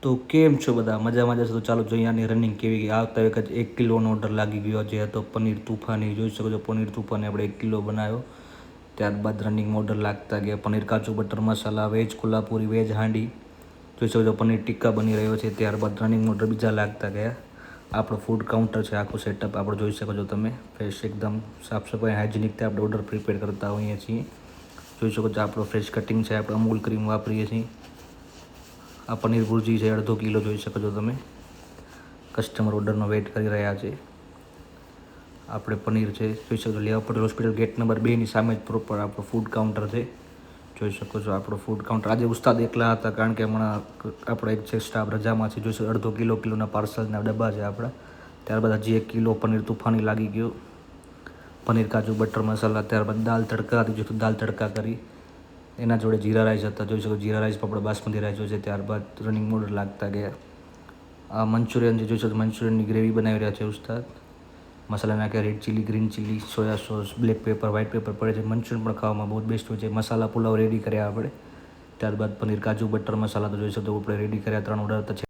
તો કેમ છો બધા? મજામાં જશો તો ચાલો જોઈએ આની રનિંગ કેવી ગઈ. આવતા વખત 1 કિલોનો ઓર્ડર લાગી ગયો જે હતો પનીર તુફાની. જોઈ શકો છો પનીર તુફાની આપણે 1 કિલો બનાવ્યો. ત્યારબાદ રનિંગ ઓર્ડર લાગતા ગયા પનીર કાજુ બટર મસાલા, વેજ કોલ્હાપુરી, વેજ હાંડી. જોઈ શકો છો પનીર ટિક્કા બની રહ્યો છે. ત્યારબાદ રનિંગ ઓર્ડર બીજા લાગતા ગયા. આપણો ફૂડ કાઉન્ટર છે, આખું સેટઅપ આપણે જોઈ શકો છો તમે. ફ્રેશ એકદમ સાફ સફાઈ હાઇજેનિકથી આપણે ઓર્ડર પ્રિપેર કરતા હોઈએ છીએ. જોઈ શકો છો આપણો ફ્રેશ કટિંગ છે, આપણે અમૂલ ક્રીમ વાપરીએ છીએ. આ પનીર ભુરજી છે 1/2 કિલો, જોઈ શકો છો તમે. કસ્ટમર ઓર્ડરનો વેઇટ કરી રહ્યા છે. આપણે પનીર છે જોઈ શકો છો. લેવા પટેલ હોસ્પિટલ ગેટ નંબર 2ની સામે જ પ્રોપર આપણો ફૂડ કાઉન્ટર છે. જોઈ શકો છો આપણો ફૂડ કાઉન્ટર. આજે ઉસ્તાદ એકલા હતા કારણ કે હમણાં આપણે એક છે સ્ટાફ રજામાં છે. જોઈ શકો 1/2 કિલોના પાર્સલના ડબ્બા છે આપણા. ત્યારબાદ હજી 1 કિલો પનીર તુફાની લાગી ગયો. પનીર કાજુ બટર મસાલા, ત્યારબાદ દાલ તડકા હતી, જો દાલ તડકા કરી. એના જોડે જીરા રાઈસ હતા, જોઈ શકો જીરા રાઈસ પણ આપણે બાસમતી રાઈસ હોય છે. ત્યારબાદ રનિંગ ઓર્ડર લાગતા ગયા. આ મંચુરિયન જે જોઈ શકો મંચુરિયનની ગ્રેવી બનાવી રહ્યા છે ઉસ્તાદ. મસાલા નાખ્યા, red chilli, green chilli, soya sauce, black paper, white paper પડે છે. મંચુરિયન પણ ખાવામાં બહુ બેસ્ટ હોય છે. મસાલા પુલાવ રેડી કર્યા આપણે. ત્યારબાદ પનીર કાજુ બટર મસાલા તો જોઈ શકો આપણે રેડી કર્યા. 3 ઓર્ડર હતા.